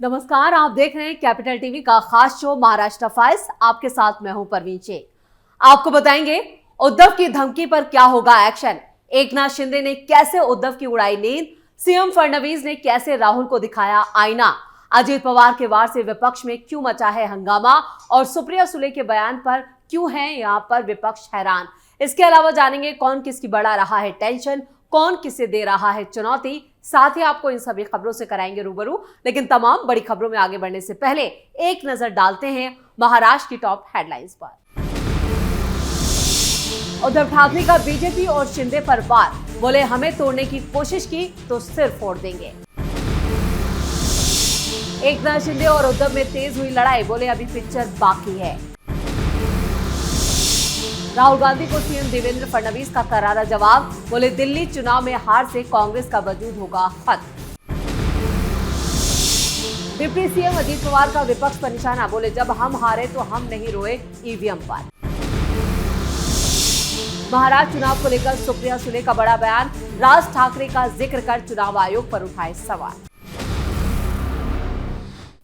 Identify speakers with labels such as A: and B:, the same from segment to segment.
A: नमस्कार, आप देख रहे हैं कैपिटल टीवी का खास शो महाराष्ट्र फाइल्स। आपके साथ मैं हूं परवीन शेख। आपको बताएंगे उद्धव की धमकी पर क्या होगा एक्शन, एकनाथ शिंदे ने कैसे उद्धव की उड़ाई नींद, सीएम फडणवीस ने कैसे राहुल को दिखाया आईना, अजित पवार के वार से विपक्ष में क्यों मचा है हंगामा और सुप्रिया सुले के बयान पर क्यों है यहां पर विपक्ष हैरान। इसके अलावा जानेंगे कौन किसकी बढ़ा रहा है टेंशन, कौन किसे दे रहा है चुनौती। साथ ही आपको इन सभी खबरों से कराएंगे रूबरू। लेकिन तमाम बड़ी खबरों में आगे बढ़ने से पहले एक नजर डालते हैं महाराष्ट्र की टॉप हेडलाइंस पर। उद्धव ठाकरे का बीजेपी और शिंदे पर वार, बोले हमें तोड़ने की कोशिश की तो सिर फोड़ देंगे। एकनाथ शिंदे और उद्धव में तेज हुई लड़ाई, बोले अभी पिक्चर बाकी है। राहुल गांधी को सीएम देवेंद्र फडणवीस का करारा जवाब, बोले दिल्ली चुनाव में हार से कांग्रेस का वजूद होगा खत्म। डिप्टी सीएम अजित पवार का विपक्ष पर निशाना, बोले जब हम हारे तो हम नहीं रोए ईवीएम पर। महाराष्ट्र चुनाव को लेकर सुप्रिया सुले का बड़ा बयान, राज ठाकरे का जिक्र कर चुनाव आयोग पर उठाए सवाल।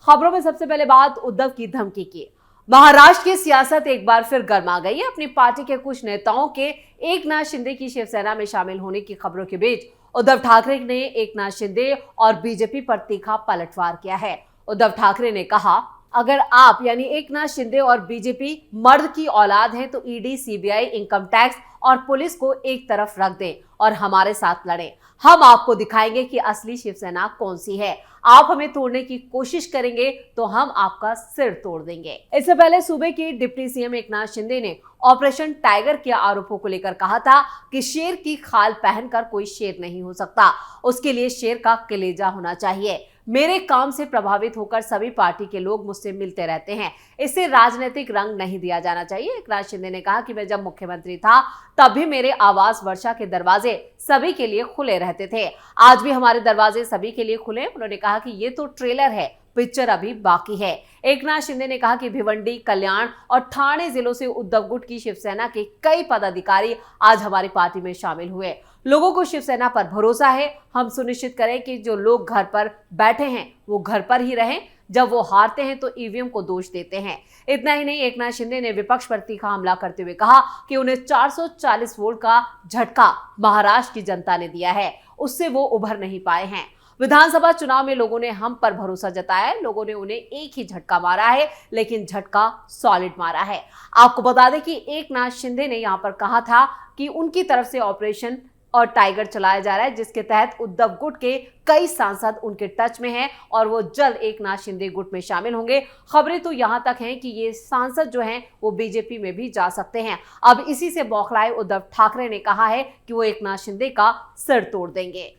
A: खबरों में सबसे पहले बात उद्धव की धमकी की। महाराष्ट्र की सियासत एक बार फिर गर्मा गई है। अपनी पार्टी के कुछ नेताओं के एकनाथ शिंदे की शिवसेना में शामिल होने की खबरों के बीच उद्धव ठाकरे ने एकनाथ शिंदे और बीजेपी पर तीखा पलटवार किया है। उद्धव ठाकरे ने कहा, अगर आप यानी एकनाथ शिंदे और बीजेपी मर्द की औलाद हैं तो ईडी, सीबीआई, इनकम टैक्स और पुलिस को एक तरफ रख दें और हमारे साथ लड़ें। हम आपको दिखाएंगे कि असली शिवसेना कौन सी है। आप हमें तोड़ने की कोशिश करेंगे तो हम आपका सिर तोड़ देंगे। इससे पहले सूबे के डिप्टी सीएम एकनाथ शिंदे ने ऑपरेशन टाइगर के आरोपों को लेकर कहा था कि शेर की खाल पहनकर कोई शेर नहीं हो सकता, उसके लिए शेर का कलेजा होना चाहिए। मेरे काम से प्रभावित होकर सभी पार्टी के लोग मुझसे मिलते रहते हैं, इससे राजनीतिक रंग नहीं दिया जाना चाहिए। एकनाथ शिंदे ने कहा कि मैं जब मुख्यमंत्री था तब भी मेरे आवास वर्षा के दरवाजे सभी के लिए खुले रहते थे, आज भी हमारे दरवाजे सभी के लिए खुले। उन्होंने कहा कि ये तो ट्रेलर है, पिक्चर अभी बाकी है। एकनाथ शिंदे ने कहा कि भिवंडी, कल्याण और ठाणे जिलों से उद्धव गुट की शिवसेना के कई पदाधिकारी आज हमारी पार्टी में शामिल हुए। लोगों को शिवसेना पर भरोसा है। हम सुनिश्चित करें कि जो लोग घर पर बैठे हैं वो घर पर ही रहें, जब वो हारते हैं तो ईवीएम को दोष देते हैं। इतना ही नहीं, एकनाथ शिंदे ने विपक्ष पर तीखा हमला करते हुए कहा कि उन्हें 440 वोट का झटका महाराष्ट्र की जनता ने दिया है, उससे वो उभर नहीं पाए हैं। विधानसभा चुनाव में लोगों ने हम पर भरोसा जताया है, लोगों ने उन्हें एक ही झटका मारा है, लेकिन झटका सॉलिड मारा है। आपको बता दें कि एकनाथ शिंदे ने यहां पर कहा था कि उनकी तरफ से ऑपरेशन और टाइगर चलाया जा रहा है, जिसके तहत उद्धव गुट के कई सांसद उनके टच में हैं और वो जल्द एकनाथ शिंदे गुट में शामिल होंगे। खबरें तो यहां तक हैं कि ये सांसद जो हैं वो बीजेपी में भी जा सकते हैं। अब इसी से बौखलाए उद्धव ठाकरे ने कहा है कि वो एकनाथ शिंदे का सिर तोड़ देंगे।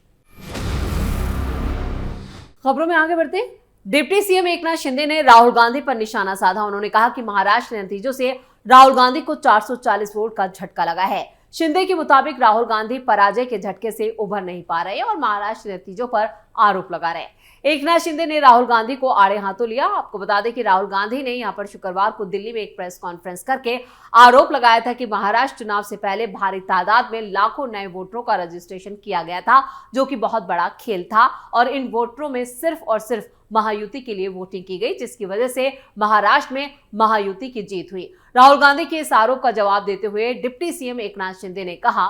A: खबरों में आगे बढ़ते, डिप्टी सीएम एकनाथ शिंदे ने राहुल गांधी पर निशाना साधा। उन्होंने कहा कि महाराष्ट्र के नतीजों से राहुल गांधी को 440 वोट का झटका लगा है। शिंदे के मुताबिक राहुल गांधी पराजय के झटके से उभर नहीं पा रहे और महाराष्ट्र के नतीजों पर आरोप लगा रहे हैं। एकनाथ शिंदे ने राहुल गांधी को आड़े हाथों लिया। आपको बता दें कि राहुल गांधी ने यहां पर शुक्रवार को दिल्ली में एक प्रेस कॉन्फ्रेंस करके आरोप लगाया था कि महाराष्ट्र चुनाव से पहले भारी तादाद में लाखों नए वोटरों का रजिस्ट्रेशन किया गया था, जो कि बहुत बड़ा खेल था और इन वोटरों में सिर्फ और सिर्फ महायुति के लिए वोटिंग की गई, जिसकी वजह से महाराष्ट्र में महायुति की जीत हुई। राहुल गांधी के इस आरोप का जवाब देते हुए डिप्टी सीएम एकनाथ शिंदे ने कहा,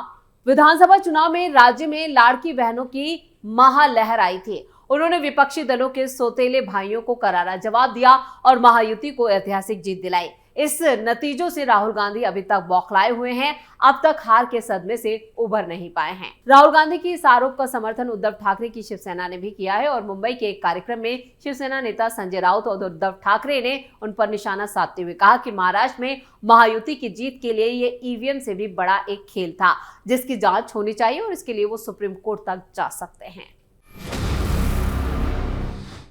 A: विधानसभा चुनाव में राज्य में लाड़की बहनों की महालहर आई थी। उन्होंने विपक्षी दलों के सौतेले भाइयों को करारा जवाब दिया और महायुति को ऐतिहासिक जीत दिलाई। इस नतीजों से राहुल गांधी अभी तक बौखलाए हुए हैं, अब तक हार के सदमे से उभर नहीं पाए हैं। राहुल गांधी की इस आरोप का समर्थन उद्धव ठाकरे की शिवसेना ने भी किया है और मुंबई के एक कार्यक्रम में शिवसेना नेता संजय राउत और उद्धव ठाकरे ने उन पर निशाना साधते हुए कहा कि महाराष्ट्र में महायुति की जीत के लिए ये ईवीएम से भी बड़ा एक खेल था, जिसकी जांच होनी चाहिए और इसके लिए वो सुप्रीम कोर्ट तक जा सकते हैं।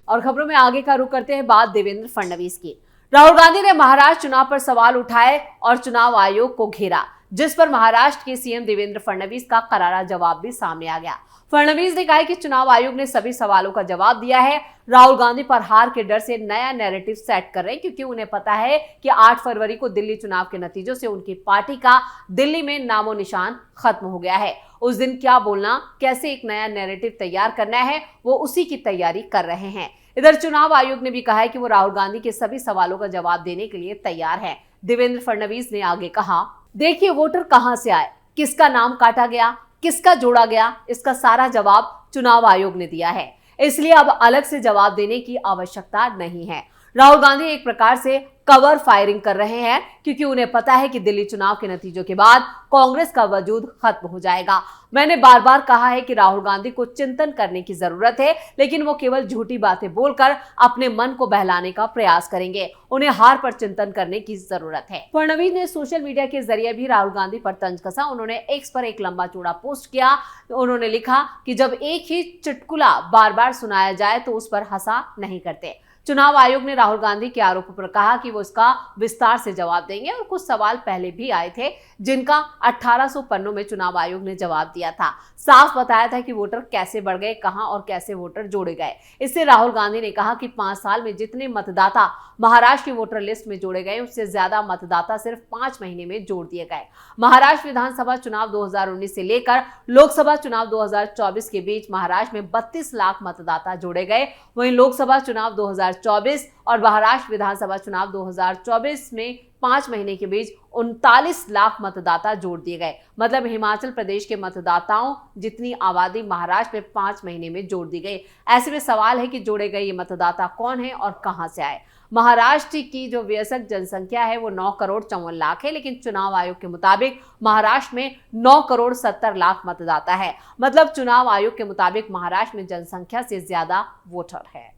A: और खबरों में आगे का रुख करते हैं बात देवेंद्र फडणवीस की। राहुल गांधी ने महाराष्ट्र चुनाव पर सवाल उठाए और चुनाव आयोग को घेरा, जिस पर महाराष्ट्र के सीएम देवेंद्र फडणवीस का करारा जवाब भी सामने आ गया। फडणवीस ने कहा कि चुनाव आयोग ने सभी सवालों का जवाब दिया है। राहुल गांधी पर हार के डर से नया नैरेटिव सेट कर रहे हैं, क्योंकि उन्हें पता है कि 8 फरवरी को दिल्ली चुनाव के नतीजों से उनकी पार्टी का दिल्ली में नामो निशान खत्म हो गया है। उस दिन क्या बोलना, कैसे एक नया नैरेटिव तैयार करना है, वो उसी की तैयारी कर रहे हैं। इधर चुनाव आयोग ने भी कहा है कि वो राहुल गांधी के सभी सवालों का जवाब देने के लिए तैयार है। देवेंद्र फडणवीस ने आगे कहा, देखिए वोटर कहां से आए, किसका नाम काटा गया, किसका जोड़ा गया, इसका सारा जवाब चुनाव आयोग ने दिया है, इसलिए अब अलग से जवाब देने की आवश्यकता नहीं है। राहुल गांधी एक प्रकार से कवर फायरिंग कर रहे हैं क्योंकि उन्हें पता है कि दिल्ली चुनाव के नतीजों के बाद कांग्रेस का वजूद खत्म हो जाएगा। मैंने बार बार कहा है कि राहुल गांधी को चिंतन करने की जरूरत है, लेकिन वो केवल झूठी बातें बोलकर अपने मन को बहलाने का प्रयास करेंगे। उन्हें हार पर चिंतन करने की जरूरत है। फडणवीस ने सोशल मीडिया के जरिए भी राहुल गांधी पर तंज कसा। उन्होंने एक्स पर एक लंबा चौड़ा पोस्ट किया। उन्होंने लिखा कि जब एक ही चुटकुला बार बार सुनाया जाए तो उस पर हंसा नहीं करते। चुनाव आयोग ने राहुल गांधी के आरोपों पर कहा कि वो इसका विस्तार से जवाब देंगे और कुछ सवाल पहले भी आए थे जिनका 1800 पन्नों में चुनाव आयोग ने जवाब दिया था। साफ बताया था कि वोटर कैसे बढ़ गए, कहां और कैसे वोटर जोड़े गए। इससे राहुल गांधी ने कहा कि 5 साल में जितने मतदाता महाराष्ट्र की वोटर लिस्ट में जोड़े गए उससे ज्यादा मतदाता सिर्फ 5 महीने में जोड़ दिए गए। महाराष्ट्र विधानसभा चुनाव 2019 से लेकर लोकसभा चुनाव 2024 के बीच महाराष्ट्र में 32 लाख मतदाता जोड़े गए। वहीं लोकसभा चुनाव 2024 और महाराष्ट्र विधानसभा चुनाव 2024 में 5 महीने के बीच 39 लाख मतदाता जोड़ दिए गए। मतलब हिमाचल प्रदेश के मतदाताओं जितनी आबादी महाराष्ट्र में 5 महीने में जोड़ दी गई। ऐसे में सवाल है कि जोड़े गए ये मतदाता कौन है और कहां से आए। महाराष्ट्र की जो वयस्क जनसंख्या है वो 9 करोड़ 54 लाख है, लेकिन चुनाव आयोग के मुताबिक महाराष्ट्र में 9 करोड़ 70 लाख मतदाता है। मतलब चुनाव आयोग के मुताबिक महाराष्ट्र में जनसंख्या से ज्यादा वोटर है।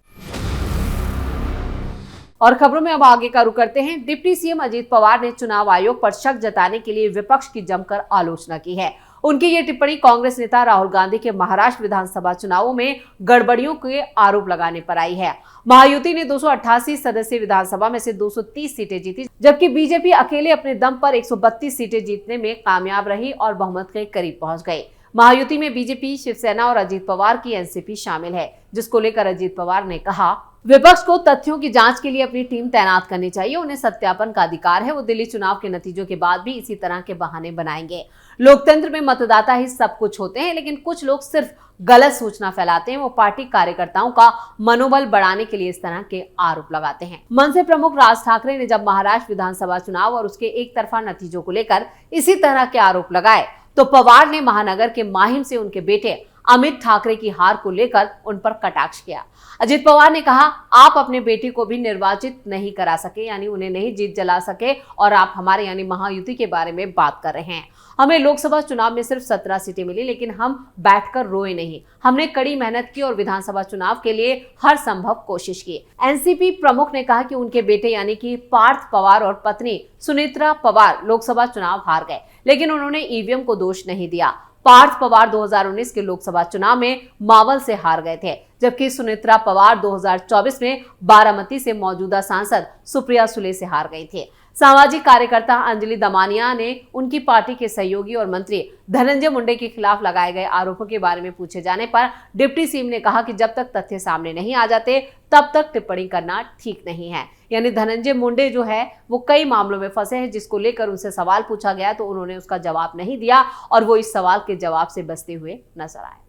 A: और खबरों में अब आगे का रुख करते हैं। डिप्टी सीएम अजीत पवार ने चुनाव आयोग पर शक जताने के लिए विपक्ष की जमकर आलोचना की है। उनकी ये टिप्पणी कांग्रेस नेता राहुल गांधी के महाराष्ट्र विधानसभा चुनावों में गड़बड़ियों के आरोप लगाने पर आई है। महायुति ने 288 सदस्यीय विधानसभा में से 230 सीटें जीती, जबकि बीजेपी अकेले अपने दम पर 132 सीटें जीतने में कामयाब रही और बहुमत के करीब पहुंच गई। महायुति में बीजेपी, शिवसेना और अजीत पवार की एनसीपी शामिल है, जिसको लेकर अजीत पवार ने कहा, विपक्ष को तथ्यों की जांच के लिए अपनी टीम तैनात करनी चाहिए। उन्हें सत्यापन का अधिकार है। वो दिल्ली चुनाव के नतीजों के बाद भी इसी तरह के बहाने बनाएंगे। लोकतंत्र में मतदाता ही सब कुछ होते हैं, लेकिन कुछ लोग सिर्फ गलत सूचना फैलाते हैं। वो पार्टी कार्यकर्ताओं का मनोबल बढ़ाने के लिए इस तरह के आरोप लगाते हैं। मनसे प्रमुख राज ठाकरे ने जब महाराष्ट्र विधानसभा चुनाव और उसके एक तरफा नतीजों को लेकर इसी तरह के आरोप लगाए तो पवार ने महानगर के माहिम से उनके बेटे अमित ठाकरे की हार को लेकर उन पर कटाक्ष किया। अजित पवार ने कहा, आप अपने बेटे को भी निर्वाचित नहीं करा सके, यानी उन्हें नहीं जीत जला सके, और आप हमारे यानी महायुति के बारे में बात कर रहे हैं। हमें लोकसभा चुनाव में सिर्फ 17 सीटें मिली, लेकिन हम बैठकर रोए नहीं। हमने कड़ी मेहनत की और विधानसभा चुनाव के लिए हर संभव कोशिश की। एनसीपी प्रमुख ने कहा कि उनके बेटे यानी कि पार्थ पवार और पत्नी सुनेत्रा पवार लोकसभा चुनाव हार गए, लेकिन उन्होंने ईवीएम को दोष नहीं दिया। पार्थ पवार 2019 के लोकसभा चुनाव में मावल से हार गए थे, जबकि सुनेत्रा पवार 2024 में बारामती से मौजूदा सांसद सुप्रिया सुले से हार गई थी। सामाजिक कार्यकर्ता अंजलि दमानिया ने उनकी पार्टी के सहयोगी और मंत्री धनंजय मुंडे के खिलाफ लगाए गए आरोपों के बारे में पूछे जाने पर डिप्टी सीएम ने कहा कि जब तक तथ्य सामने नहीं आ जाते तब तक टिप्पणी करना ठीक नहीं है। यानी धनंजय मुंडे जो है वो कई मामलों में फंसे हैं, जिसको लेकर उनसे सवाल पूछा गया तो उन्होंने उसका जवाब नहीं दिया और वो इस सवाल के जवाब से बचते हुए नजर आए।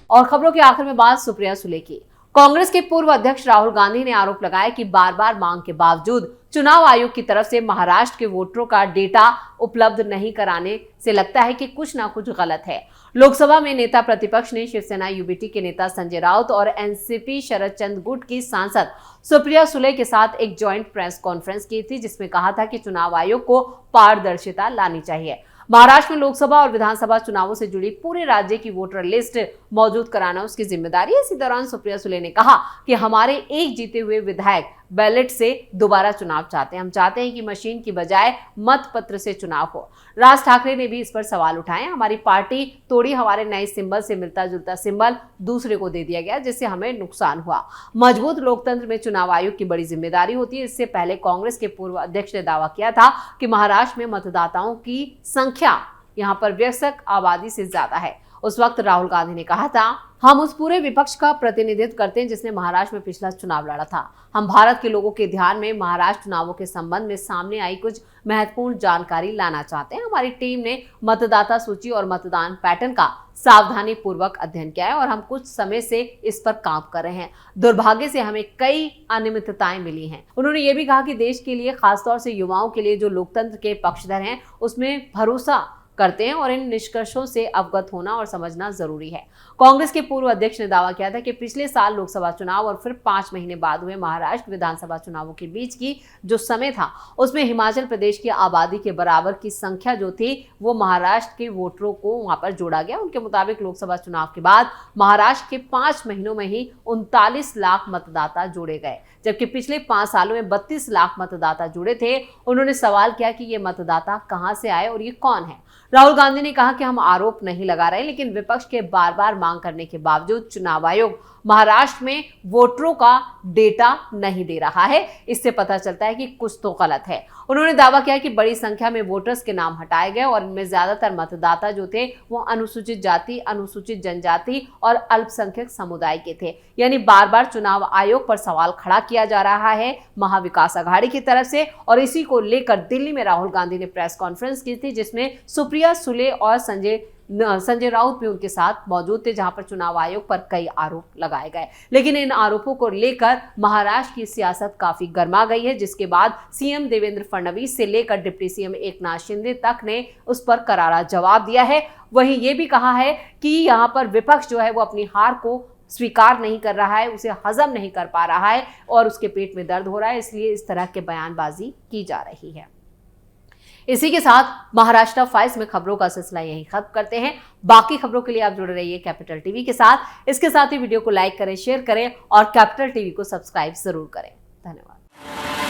A: और खबरों के आखिर में बात सुप्रिया सुले की। कांग्रेस के पूर्व अध्यक्ष राहुल गांधी ने आरोप लगाया कि बार बार मांग के बावजूद चुनाव आयोग की तरफ से महाराष्ट्र के वोटरों का डेटा उपलब्ध नहीं कराने से लगता है कि कुछ ना कुछ गलत है। लोकसभा में नेता प्रतिपक्ष ने शिवसेना यूबीटी के नेता संजय राउत और एनसीपी शरद चंद्र गुट की सांसद सुप्रिया सुले के साथ एक ज्वाइंट प्रेस कॉन्फ्रेंस की थी, जिसमें कहा था कि चुनाव आयोग को पारदर्शिता लानी चाहिए। महाराष्ट्र में लोकसभा और विधानसभा चुनावों से जुड़ी पूरे राज्य की वोटर लिस्ट मौजूद कराना उसकी जिम्मेदारी है। इसी दौरान सुप्रिया सुले ने कहा कि हमारे एक जीते हुए विधायक बैलेट से दोबारा चुनाव चाहते हैं। हम चाहते हैं कि मशीन की बजाय मत पत्र से चुनाव हो। राज ठाकरे ने भी इस पर सवाल उठाए। हमारी पार्टी तोड़ी, हमारे नए सिंबल से मिलता जुलता सिंबल दूसरे को दे दिया गया, जिससे हमें नुकसान हुआ। मजबूत लोकतंत्र में चुनाव आयोग की बड़ी जिम्मेदारी होती है। इससे पहले कांग्रेस के पूर्व अध्यक्ष ने दावा किया था कि महाराष्ट्र में मतदाताओं की संख्या यहाँ पर वयस्क आबादी से ज्यादा है। उस वक्त राहुल गांधी ने कहा था, हम उस पूरे विपक्ष का प्रतिनिधित्व करते हैं जिसने महाराष्ट्र में पिछला चुनाव लड़ा था। हम भारत के लोगों के ध्यान में महाराष्ट्र चुनावों के संबंध में सामने आई कुछ महत्वपूर्ण जानकारी लाना चाहते हैं। हमारी टीम ने मतदाता सूची और मतदान पैटर्न का सावधानी पूर्वक अध्ययन किया है और हम कुछ समय से इस पर काम कर रहे हैं। दुर्भाग्य से हमें कई अनियमितताएं मिली हैं। उन्होंने ये भी कहा कि देश के लिए, खासतौर से युवाओं के लिए जो लोकतंत्र के पक्षधर हैं, उसमें भरोसा करते हैं और इन निष्कर्षों से अवगत होना और समझना जरूरी है। कांग्रेस के पूर्व अध्यक्ष ने दावा किया था कि पिछले साल लोकसभा चुनाव और फिर 5 महीने बाद हुए महाराष्ट्र विधानसभा चुनावों के बीच की जो समय था, उसमें हिमाचल प्रदेश की आबादी के बराबर की संख्या जो थी वो महाराष्ट्र के वोटरों को वहां पर जोड़ा गया। उनके मुताबिक लोकसभा चुनाव के बाद महाराष्ट्र के 5 महीनों में ही 39 लाख मतदाता जोड़े गए, जबकि पिछले 5 सालों में 32 लाख मतदाता जुड़े थे। उन्होंने सवाल किया कि ये मतदाता कहां से आए और ये कौन है। राहुल गांधी ने कहा कि हम आरोप नहीं लगा रहे, लेकिन विपक्ष के बार बार मांग करने के बावजूद चुनाव आयोग महाराष्ट्र में वोटरों का डेटा नहीं दे रहा है। इससे पता चलता है कि कुछ तो गलत है। उन्होंने दावा किया कि बड़ी संख्या में वोटर्स के नाम हटाए गए और इनमें ज्यादातर मतदाता जो थे वो अनुसूचित जाति, अनुसूचित जनजाति और अल्पसंख्यक समुदाय के थे। यानी बार बार चुनाव आयोग पर सवाल खड़ा किया जा रहा है महाविकास अघाड़ी की तरफ से, और इसी को लेकर दिल्ली में राहुल गांधी ने प्रेस कॉन्फ्रेंस की थी, जिसमें सुप्रिया सुले और संजय राउत भी उनके साथ मौजूद थे, जहां पर चुनाव आयोग पर कई आरोप लगाए गए। लेकिन इन आरोपों को लेकर महाराष्ट्र की सियासत काफी गर्मा गई है, जिसके बाद सीएम देवेंद्र फडणवीस से लेकर डिप्टी सीएम एकनाथ शिंदे तक ने उस पर करारा जवाब दिया है। वहीं ये भी कहा है कि यहाँ पर विपक्ष जो है वो अपनी हार को स्वीकार नहीं कर रहा है, उसे हजम नहीं कर पा रहा है और उसके पेट में दर्द हो रहा है, इसलिए इस तरह के बयानबाजी की जा रही है। इसी के साथ महाराष्ट्र फाइल्स में खबरों का सिलसिला यहीं खत्म करते हैं। बाकी खबरों के लिए आप जुड़े रहिए कैपिटल टीवी के साथ। इसके साथ ही वीडियो को लाइक करें, शेयर करें और कैपिटल टीवी को सब्सक्राइब जरूर करें। धन्यवाद।